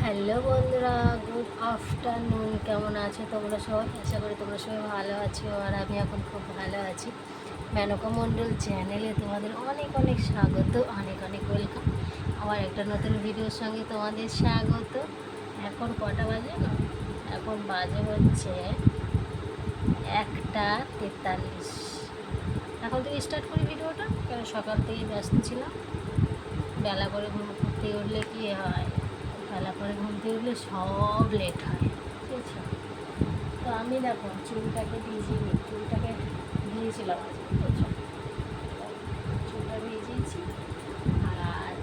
Hello বন্ধুরা, good afternoon. কেমন আছো তোমরা সবাই? আশা করি তোমরা সবাই ভালো আছো, আর আমি এখন খুব ভালো আছি। মেনকা মণ্ডল চ্যানেলে তোমাদের অনেক অনেক স্বাগত, অনেক অনেক ওয়েলকাম। আমার একটা নতুন ভিডিওর সঙ্গে তোমাদের স্বাগত। এখন কটা বাজে না? এখন বাজে হচ্ছে 1:43। এখন থেকে স্টার্ট করি ভিডিওটা, কারণ সকাল থেকে ব্যস্ত ছিলাম। বেলা করে ঘুম থেকে উঠলে কী হয়, বেলা করে ঘুম থেকে উঠলে সব লেট হয়, ঠিক আছে? তো আমি দেখো চুলটাকে ভিজিয়েছিলাম আজকে, বুঝেছো? চুলটা ভিজিয়েছি, আর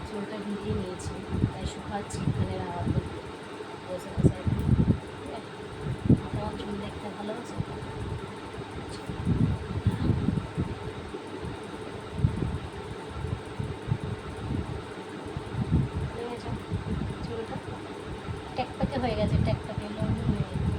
চুলটা ভিজিয়ে নিয়েছি, তাই শুকাচ্ছি ফ্যানের হাওয়া বসে বসে। ঠিক আছে, আমার চুল দেখতে ভালো আছে। চুলটা ট্যাকটাকে হয়ে গেছে, ট্যাকটাকে লম্বা হয়ে গেছে।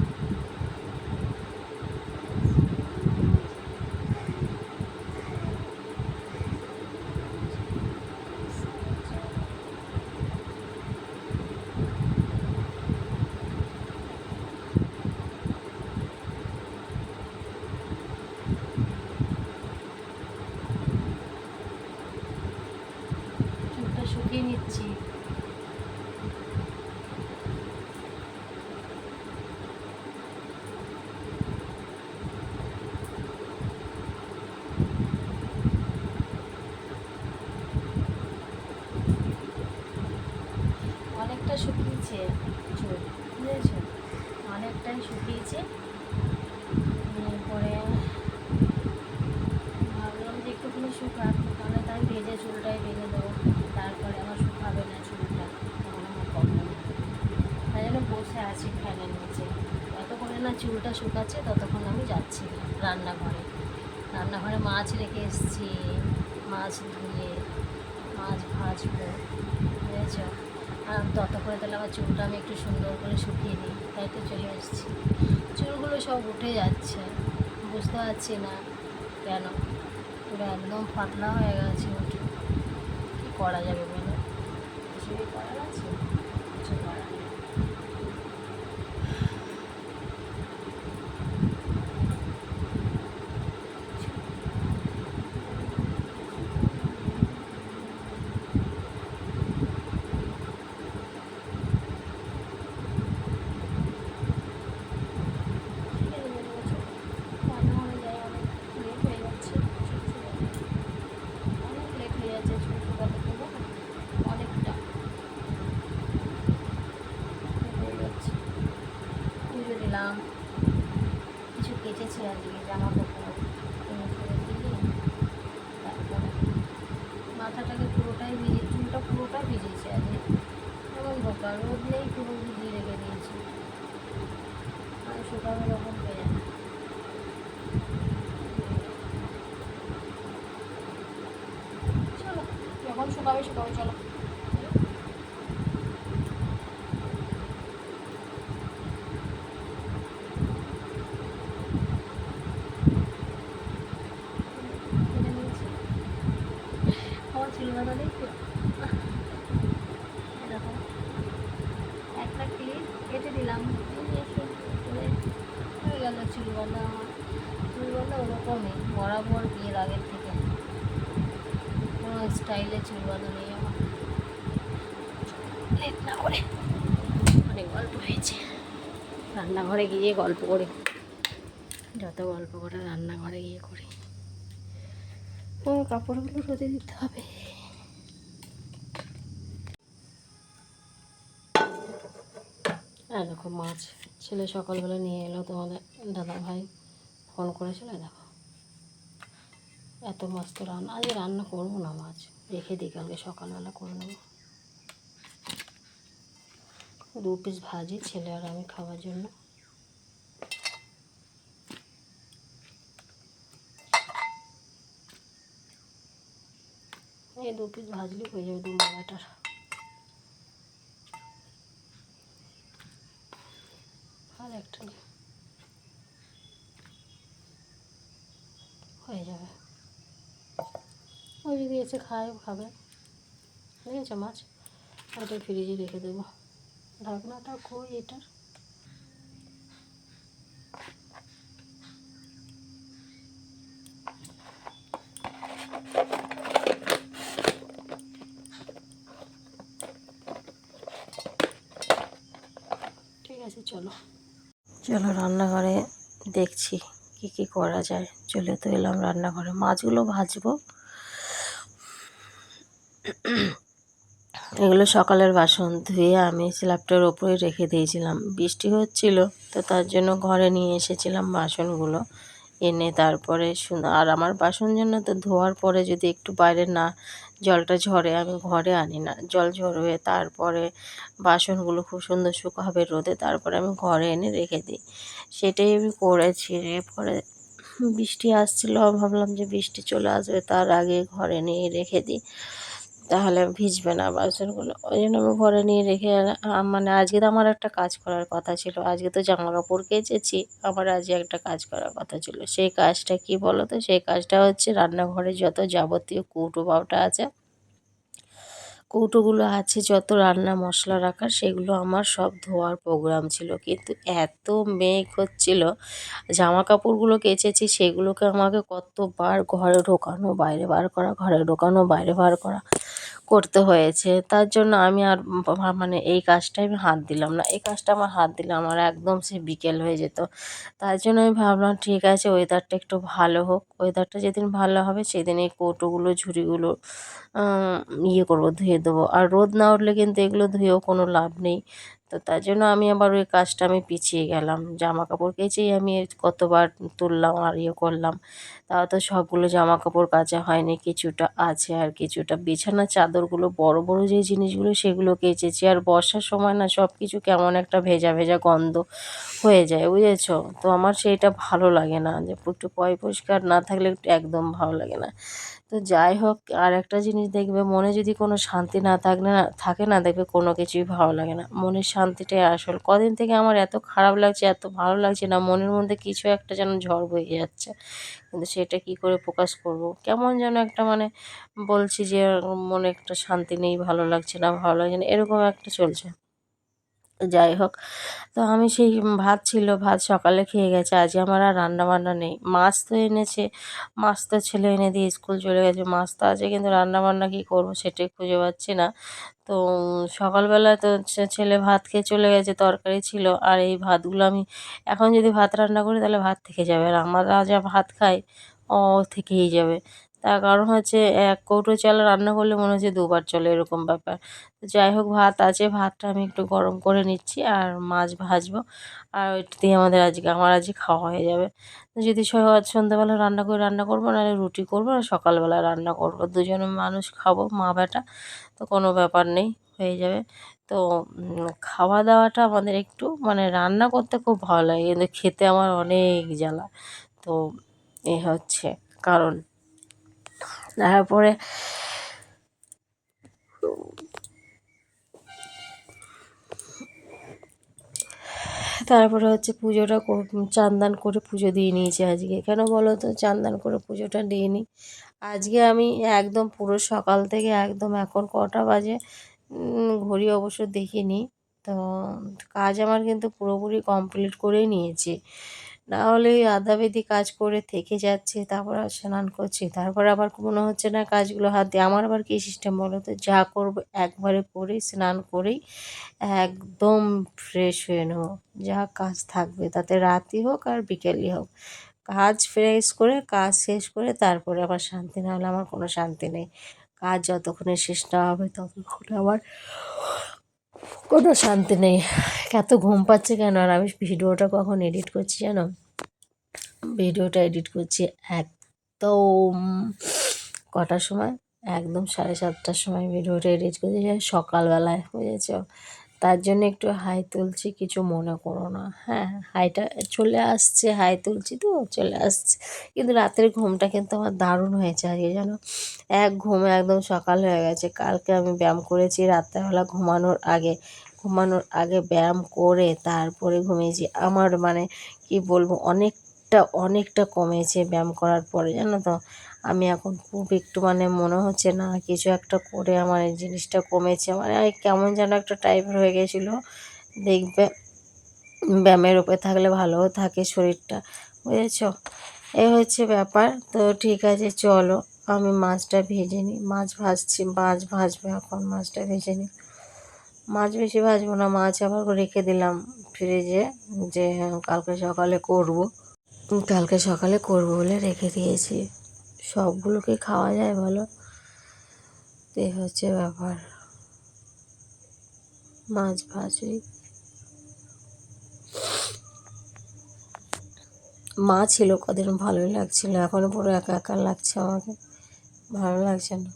চুলটা শুকিয়ে নিচ্ছি। অনেকটা শুকিয়েছে চুল, বুঝেছো? অনেকটাই শুকিয়েছে। এরপরে ভাবলাম যে একটুখানি শুকাক, তাহলে তাই ভেজে চুলটাই ভেজে দেবো। তারপরে আমার শুকাবে না চুলটা, তখন আমার প্রবলেম হবে। তাই জন্য বসে আছি ফ্যানের নিচে। যতক্ষণে না চুলটা শুকাচ্ছে ততক্ষণ আমি যাচ্ছি রান্নাঘরে। রান্নাঘরে মাছ রেখে এসেছি, মাছ ধুয়ে মাছ ভাজবো, বুঝেছো? আর ততক্ষণে তাহলে আমার চুলটা আমি একটু সুন্দর করে শুকিয়ে নিই, তাই তো চলে এসেছি। চুলগুলো সব উঠে যাচ্ছে, বুঝতে পারছি না কেন। পুরো একদম পাতলা হয়ে গেছে উঠে। কী করা যাবে বলো? কিছুই করার আছে? কিছু করার নেই। রান্নাঘরে যাই, অনেক লেট হয়ে যাচ্ছে, অনেক লেট হয়ে যাচ্ছে চুল শুকাতে পুরো অনেকটা হয়ে যাচ্ছে। পুজো দিলাম, কিছু কেচেছি আজকে জামা কাপড় দিয়ে। তারপরে মাথাটাকে পুরোটাই ভিজে, চুলটা পুরোটা ভিজেছে আজকে। এমন বোকা, রোদ নেই, পুরো ভিজিয়ে রেখে দিয়েছি। আর শুকাবে যখন পেয়ে যাবে। চলো, যখন শুকাবে শুকাবে, চলো। কেটে নিয়েছি, আমার চুল বাঁধা দেখো, এরকম একটা ক্লিপ কেটে দিলাম, করে হয়ে গেল চুল বাঁধা। আমার চুল বাঁধা ওরকমই বরাবর বিয়ের আগের থেকে, কোনো স্টাইলে চুল বাঁধা নেই আমার। লেট না করে, অনেক গল্প হয়েছে, রান্নাঘরে গিয়ে গল্প করি। যত গল্প করে রান্নাঘরে গিয়ে করি। কাপড়গুলো রোদে দিতে হবে। এরকম মাছ ছেলে সকালবেলা নিয়ে এলো, তোমাদের দাদা ভাই ফোন করেছিল। দেখো এত মাছ তো রান্না, আজ রান্না করবো না, মাছ রেখে দিই, কালকে সকালবেলা করে নেবো। 2 পিস ভাজি, ছেলে আর আমি খাওয়ার জন্য। এই 2 পিস ভাজলে হয়ে যাবে 2 মালাটার। আর একটা হয়ে যাবে। যদি এসে খাবে দেখেছো মাছ, ওটা ফ্রিজে রেখে দেবো। ঢাকনাটা কই এটার? ঠিক আছে, চলো রান্নাঘরে দেখছি কি করা যায়। চলে তো এলাম রান্নাঘরে, মাছগুলো ভাজবো। এগুলো সকালের বাসন ধুয়ে আমি স্ল্যাবটার ওপরে রেখে দিয়েছিলাম, বৃষ্টি হচ্ছিল তো তার জন্য ঘরে নিয়ে এসেছিলাম বাসনগুলো। এনে তারপরে আর আমার বাসন জন্য তো ধোয়ার পরে যদি একটু বাইরে না জলটা ঝরে, আমি ঘরে আনি না, জল ঝরবে তারপরে বাসনগুলো খুব সুন্দর শুকাবে রোদে, তারপরে আমি ঘরে এনে রেখে দিই। সেটাই আমি করেছি। এরপরে বৃষ্টি আসছিল, ভাবলাম যে বৃষ্টি চলে আসবে তার আগে ঘরে নিয়ে রেখে দিই, তাহলে ভিজবে না বাসনগুলো। ওই জন্য আমি ঘরে নিয়ে রেখে মানে আজকে তো আমার একটা কাজ করার কথা ছিল, আজকে তো জামা কাপড় কেচেছি, আমার আজকে একটা কাজ করার কথা ছিল। সেই কাজটা কি বলো তো? সেই কাজটা হচ্ছে রান্নাঘরে যত যাবতীয় কৌটো বাউটা আছে, কৌটোগুলো আছে যত রান্না মশলা রাখার, সেগুলো আমার সব ধোয়ার প্রোগ্রাম ছিল। কিন্তু এত মেঘ হচ্ছিল, জামা কাপড়গুলো কেচেছি সেগুলোকে আমাকে কতবার ঘরে ঢোকানো বাইরে বার করা, ঘরে ঢোকানো বাইরে বার করা করতে হয়েছে। তার জন্য আমি আর মানে এই কাজটায় আমি হাত দিলাম না। এই কাজটা আমার হাত দিলে আমার একদম সে বিকেল হয়ে যেত। তার জন্য আমি ভাবলাম ঠিক আছে, ওয়েদারটা একটু ভালো হোক, ওয়েদারটা যেদিন ভালো হবে সেদিন এই কৌটোগুলো ঝুড়িগুলো করবো, ধুয়ে দেবো। আর রোদ না উঠলে কিন্তু এগুলো ধুয়েও কোনো লাভ নেই। তো তার জন্য আমি আবার ওই কাজটা আমি পিছিয়ে গেলাম। জামা কাপড় কেচেই আমি কতবার তুললাম আর করলাম, তাও তো সবগুলো জামা কাপড় কাচা হয়নি, কিছুটা আছে। আর কিছুটা বিছানার চাদরগুলো বড় বড় যে জিনিসগুলো সেগুলো কেচেছি। আর বর্ষার সময় না সব কিছু কেমন একটা ভেজা ভেজা গন্ধ হয়ে যায়, বুঝেছো? তো আমার সেইটা ভালো লাগে না, যে একটু পরিষ্কার না থাকলে একটু একদম ভালো লাগে না। তো যাই হোক, আর একটা জিনিস দেখবে, মনে যদি কোনো শান্তি না থাকে না, দেখবে কোনো কিছুই ভালো লাগে না। মনের শান্তিটাই আসল। কদিন থেকে আমার এত খারাপ লাগছে, এত ভালো লাগছে না, মনের মধ্যে কিছু একটা যেন ঝড় বয়ে যাচ্ছে, কিন্তু সেটা কি করে প্রকাশ করব? কেমন যেন একটা মানে বলছি যে মনে একটা শান্তি নেই, ভালো লাগছে না, ভালো লাগছে না, এরকম একটা চলছে। যাই হোক, তো আমি সেই ভাত ছিল, ভাত সকালে খেয়ে গেছে, আজকে আমার আর রান্না বান্না নেই। মাছ তো এনেছে, মাছ তো ছেলে এনে দিয়ে স্কুল চলে গেছে, মাছ তো আছে, কিন্তু রান্না বান্না কী করবো সেটাই খুঁজে পাচ্ছি না। তো সকালবেলা তো ছেলে ভাত খেয়ে চলে গেছে, তরকারি ছিল, আর এই ভাতগুলো আমি এখন যদি ভাত রান্না করি তাহলে ভাত থেকে যাবে, আর আমরা যা ভাত খাই ও থেকেই যাবে। তার কারণ হচ্ছে এক কৌটো চাল রান্না করলে মনে হচ্ছে দুবার চলে, এরকম ব্যাপার। তো যাই হোক, ভাত আছে, ভাতটা আমি একটু গরম করে নিচ্ছি আর মাছ ভাজবো, আর ওইটা দিয়ে আমার আজকে খাওয়া হয়ে যাবে। যদি সন্ধ্যাবেলা রান্না করবো, নাহলে রুটি করবো, আর সকালবেলা রান্না করবো, দুজনে মানুষ খাবো, মা বেটা, তো কোনো ব্যাপার নেই, হয়ে যাবে। তো খাওয়া দাওয়াটা আমাদের একটু মানে রান্না করতে খুব ভালো লাগে, কিন্তু খেতে আমার অনেক জ্বালা। তো এই হচ্ছে কারণ। তারপরে হচ্ছে পুজোটা চান দান করে পুজো দিয়ে নিয়েছি আজকে। কেন বলো তো? চান দান করে পুজোটা দিয়ে নিই আজকে আমি। একদম পুরো সকাল থেকে একদম এখন কটা বাজে ঘড়ি অবশ্য দেখিনি। তো কাজ আমার কিন্তু পুরোপুরি কমপ্লিট করেই নিয়েছি, না হলে ওই আধাবেধি কাজ করে থেকে যাচ্ছে, তারপর আর স্নান করছি, তারপর আবার মনে হচ্ছে না কাজগুলো হাত দিয়ে। আমার আবার কী সিস্টেম বলো তো? যা করবো একবারে করেই স্নান করেই একদম ফ্রেশ হয়ে নেবো, যা কাজ থাকবে, তাতে রাতই হোক আর বিকেলই হোক, কাজ ফ্রেশ করে কাজ শেষ করে তারপরে আবার শান্তি, না হলে আমার কোনো শান্তি নেই। কাজ যতক্ষণে শেষ না হবে ততক্ষণে আমার কোনো শান্তি নেই। এত ঘুম পাচ্ছে কেন? আর আমি ভিডিওটা কখন এডিট করছি জানো? ভিডিওটা এডিট করছি একদম কটার সময়? একদম 7:30টার সময় ভিডিওটা এডিট করছি, সকালবেলায়, বুঝেছ? তার জন্য একটু হাই তুলছি, কিছু মনে করো না। হ্যাঁ, হাইটা চলে আসছে, হাই তুলছি তো চলে আসছে। কিন্তু রাতের ঘুমটা কিন্তু আমার দারুণ হয়েছে আজকে, জানো? এক ঘুমে একদম সকাল হয়ে গেছে। কালকে আমি ব্যায়াম করেছি রাত্রেবেলা ঘুমানোর আগে ব্যায়াম করে তারপরে ঘুমিয়েছি। আমার মানে কি বলবো, অনেক ওয়েটটা অনেকটা কমেছে ব্যায়াম করার পরে, জানো তো। আমি এখন খুব একটু মানে মনে হচ্ছে না কিছু একটা করে আমার এই জিনিসটা কমেছে, মানে কেমন যেন একটা টাইপের হয়ে গেছিলো। দেখবে ব্যায়ামের উপরে থাকলে ভালোও থাকে শরীরটা, বুঝেছ। এই হচ্ছে ব্যাপার। তো ঠিক আছে, চলো আমি মাছটা ভেজে নিই। মাছ ভাজছি, মাছ ভাজবো এখন, মাছটা ভেজে নিই। মাছ বেশি ভাজবো না, মাছ আবার রেখে দিলাম ফ্রিজে, যে কালকে সকালে করব। কালকে সকালে করব বলে রেখে দিয়েছি। সবগুলোকে খাওয়া যায় বলো? এই হচ্ছে ব্যাপার। মাছ ভাজি, মা ছিল কদিন, ভালোই লাগছিল, এখন পুরো একা একা লাগছে আমাকে, ভালো লাগছে না।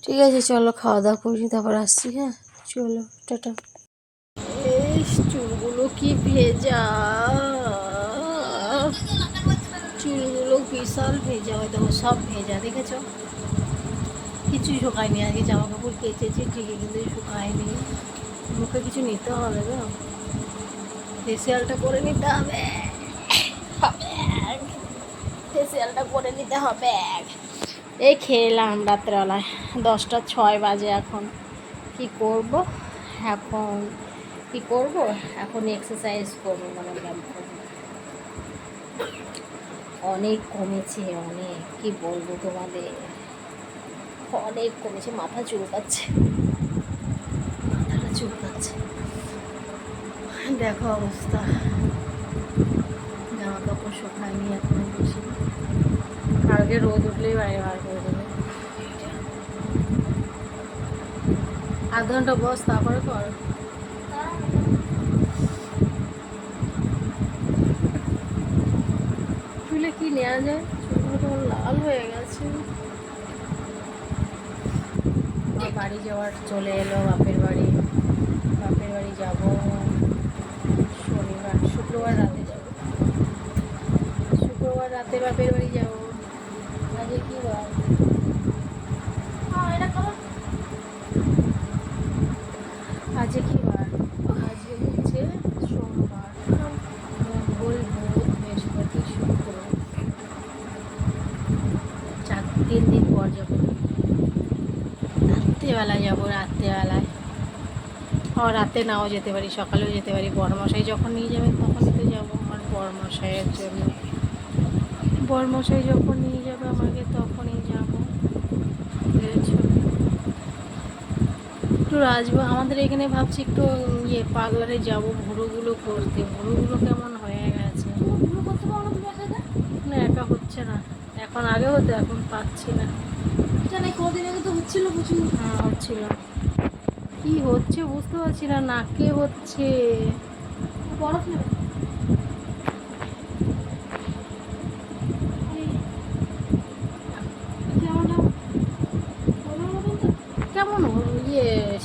ঠিক আছে চলো খাওয়া দাওয়া করি, তারপর আসছি। হ্যাঁ চলো, টাটা। এই চুলগুলো কি ভেজা, চুলগুলো বিশাল ভেজা, হয়তো সব ভেজা, দেখেছো? কিছুই শুকায়নি। আগে জামা কাপড় কেচেছি ঠিকই, কিন্তু শুকায়নি। মুখে কিছু নিতে হবে গো, ফেসিয়ালটা করে নিতে হবে, ফেসিয়ালটা করে নিতে হবে। এই খেলাম রাত্রেবেলায়, 10টা 6 বাজে। এখন কি করব, এখন কি করব, এখন এক্সারসাইজ করবো, মানে ব্যায়াম করবো। অনেক কমেছে, অনেক, কি বলবো তোমাদের, অনেক কমেছে। মাথা চুলকাচ্ছে, মাথাটা চুলকাচ্ছে, দেখো অবস্থা। জামা কাপড় শুকায়নি এখনো বেশি, কালকে রোদ উঠলেই বাইরে বার করে দেবে। 8 ঘন্টা বস, তারপরে কর। চুলে কি নেওয়া যায়, চুলগুলো তো লাল হয়ে গেছে। বাড়ি যাওয়ার চলে এলো, বাপের বাড়ি, বাপের বাড়ি যাব শনিবার, শুক্রবার রাতে যাব, শুক্রবার রাতে বাপের বাড়ি যাব। আজকে কি বার, আজকে কি বার, আজকে হচ্ছে সোমবার, মঙ্গল বুধ বৃহস্পতি শুক্র, 3 দিন পর যাবো। রাত্রেবেলা যাবো, রাত্রেবেলায়। রাতে নাও যেতে পারি, সকালেও যেতে পারি, বড়মশাই যখন নিয়ে যাবেন তখনই তো যাবো। আমার বড়মশাইয়ের জন্য, বড়মশাই যখন নিয়ে যাবে আমাকে তখনই যাবো, বুঝেছো। একটু আসবো আমাদের এখানে, ভাবছি একটু পার্লারে যাবো ভুরুগুলো করতে। ভুরুগুলো কেমন হয়ে গেছে, না একা হচ্ছে না, এখন আগে হতো, এখন পাচ্ছি না। কদিন আগে তো হচ্ছিল প্রচুর। হ্যাঁ হচ্ছিল, কি হচ্ছে বুঝতে পারছি না, নাকে হচ্ছে। বরফ নেবে, কেমন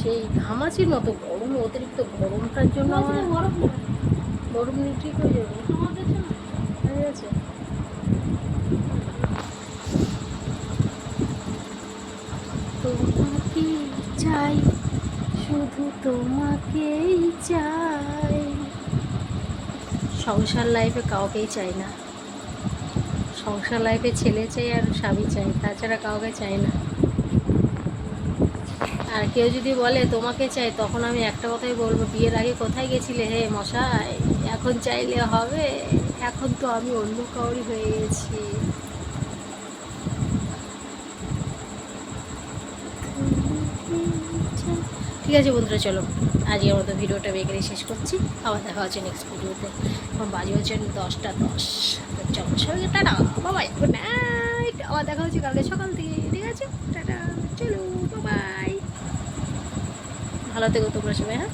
সেই ঘামাচির মতো গরম, অতিরিক্ত গরমটার জন্য আমার গরম নিয়ে ঠিক হয়ে যাবে, হয়ে গেছে। তোমাকেই চাই, শুধু তোমাকেই চাই। সংসার লাইফে কাউকেই চাই না, সংসার লাইফে ছেলে চাই আর স্বামী চাই, তাছাড়া কাউকে চাই না। আর কেউ যদি বলে তোমাকে চাই, তখন আমি একটা কথাই বলবো, বিয়ের আগে কোথায় গেছিলে হে মশাই, এখন চাইলে হবে, এখন তো আমি অন্য কাউরি হয়ে গেছি। ঠিক আছে বন্ধুরা, চলো আজকের মতো ভিডিওটা বেকারে শেষ করছি। আবার দেখা হচ্ছে নেক্সট ভিডিওতে। এখন বাজে হচ্ছে 10টা 10। তো চলো সবাইকে টাটা, বাবাই, গুড নাইট। আবার দেখা হচ্ছে কালকে সকাল থেকে, ঠিক আছে, টাটা, চলো বাবাই, ভালো থেকো তোমরা সবাই, হ্যাঁ।